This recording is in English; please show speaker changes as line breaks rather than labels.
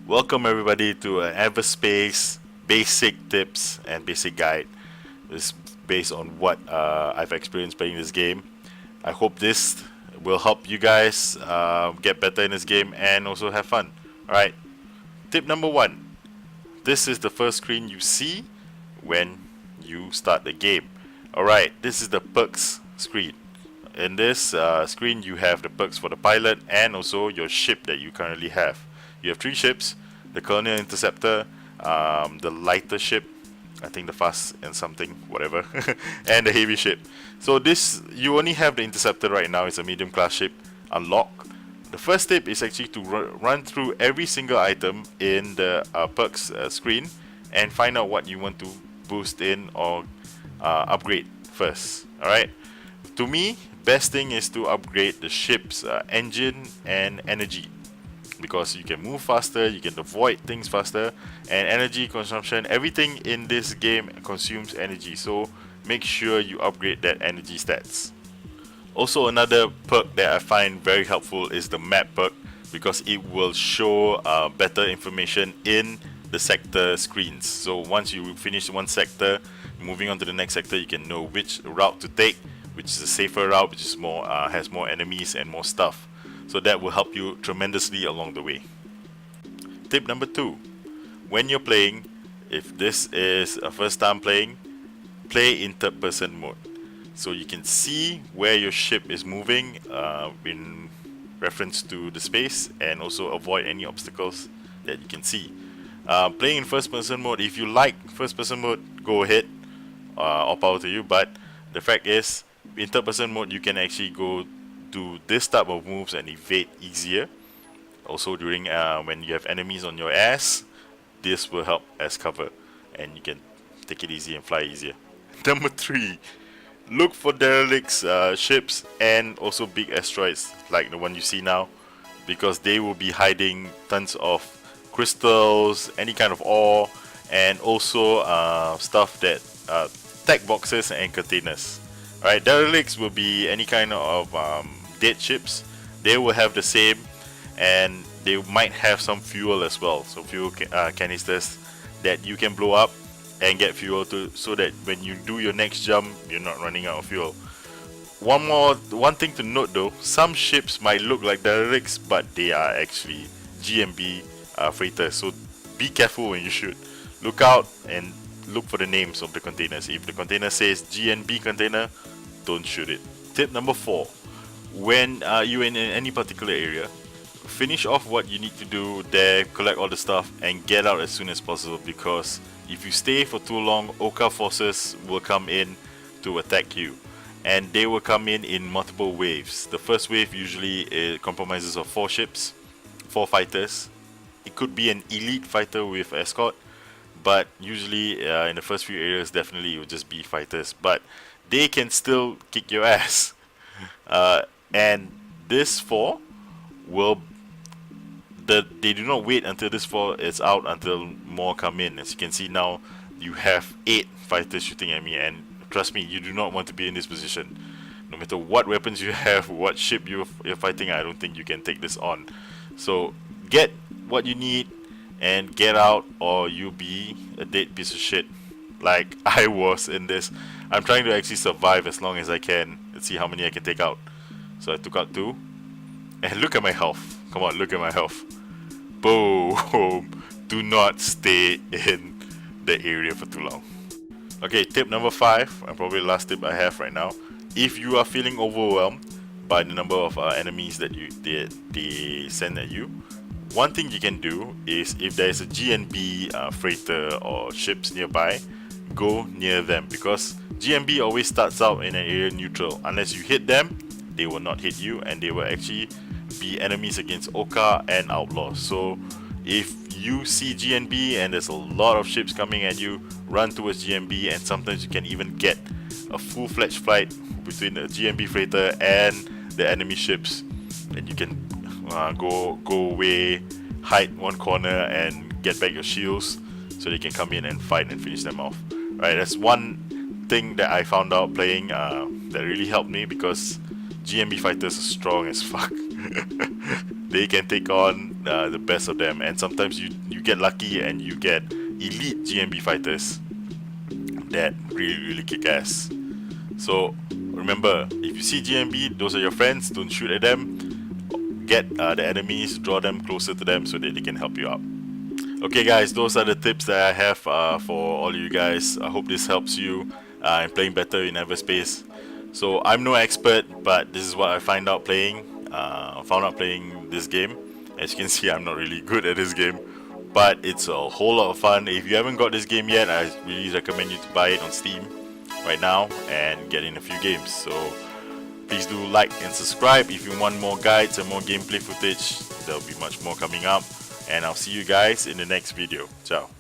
Welcome everybody to an Everspace basic tips and basic guide. This is based on what I've experienced playing this game. I hope this will help you guys get better in this game and also have fun. Alright, tip number one. This is the first screen you see when you start the game. Alright, this is the perks screen. In this screen you have the perks for the pilot and also your ship that you currently have. You have three ships: the Colonial Interceptor, the lighter ship, I think the fast and something, whatever, and the heavy ship. So this, you only have the Interceptor right now. It's a medium class ship. Unlock. The first tip is actually to run through every single item in the perks screen and find out what you want to boost in or upgrade first. Alright, to me, best thing is to upgrade the ship's engine and energy, because you can move faster, you can avoid things faster, and energy consumption, everything in this game consumes energy, so make sure you upgrade that energy stats. Also, another perk that I find very helpful is the map perk, because it will show better information in the sector screens. So once you finish one sector, moving on to the next sector, you can know which route to take, which is a safer route, which is more has more enemies and more stuff. So that will help you tremendously along the way. Tip number two: when you're playing, if this is a first time playing, play in third person mode, so you can see where your ship is moving in reference to the space, and also avoid any obstacles that you can see. Playing in first person mode, if you like first person mode, go ahead, all power to you, but the fact is, in third person mode you can actually go do this type of moves and evade easier. Also during when you have enemies on your ass, this will help as cover and you can take it easy and fly easier. Number three, look for derelicts, ships, and also big asteroids like the one you see now, because they will be hiding tons of crystals, any kind of ore, and also stuff that tech boxes and containers. Alright, derelicts will be any kind of dead ships. They will have the same, and they might have some fuel as well. So fuel canisters that you can blow up and get fuel to, so that when you do your next jump, you're not running out of fuel. One thing to note though, some ships might look like derelicts, but they are actually GMB freighters. So be careful when you shoot. Look out and look for the names of the containers. If the container says GNB container, don't shoot it. Tip number four: when you're in any particular area, finish off what you need to do there, collect all the stuff, and get out as soon as possible, because if you stay for too long, Oka forces will come in to attack you, and they will come in multiple waves. The first wave usually compromises of 4 ships, 4 fighters. It could be an elite fighter with escort, but usually in the first few areas definitely it will just be fighters, but they can still kick your ass. And this 4 will, they do not wait until this 4 is out until more come in. As you can see now, you have 8 fighters shooting at me, and trust me, you do not want to be in this position. No matter what weapons you have, what ship you're fighting, I don't think you can take this on. So get what you need and get out, or you'll be a dead piece of shit like I was in this. I'm trying to actually survive as long as I can. Let's see how many I can take out. So I took out 2, and look at my health. Come on, look at my health. Boom. Do not stay in the area for too long. Okay, tip number 5, and probably the last tip I have right now: if you are feeling overwhelmed by the number of enemies that they send at you, one thing you can do is, if there is a GNB freighter or ships nearby, go near them, because GNB always starts out in an area neutral. Unless you hit them, they will not hit you, and they will actually be enemies against Oka and Outlaws. So if you see GNB and there's a lot of ships coming at you, run towards GNB, and sometimes you can even get a full-fledged fight between the GNB freighter and the enemy ships, and you can go away, hide one corner, and get back your shields so they can come in and fight and finish them off. Right, that's one thing that I found out playing that really helped me, because GMB fighters are strong as fuck. They can take on the best of them, and sometimes you get lucky and you get elite GMB fighters that really kick ass. So remember, if you see GMB, those are your friends. Don't shoot at them. Get the enemies, draw them closer to them so that they can help you out. Okay guys, those are the tips that I have for all you guys. I hope this helps you in playing better in Everspace. So I'm no expert, but this is what I found out playing this game. As you can see, I'm not really good at this game, but it's a whole lot of fun. If you haven't got this game yet, I really recommend you to buy it on Steam right now and get in a few games. So please do like and subscribe if you want more guides and more gameplay footage. There'll be much more coming up, and I'll see you guys in the next video. Ciao.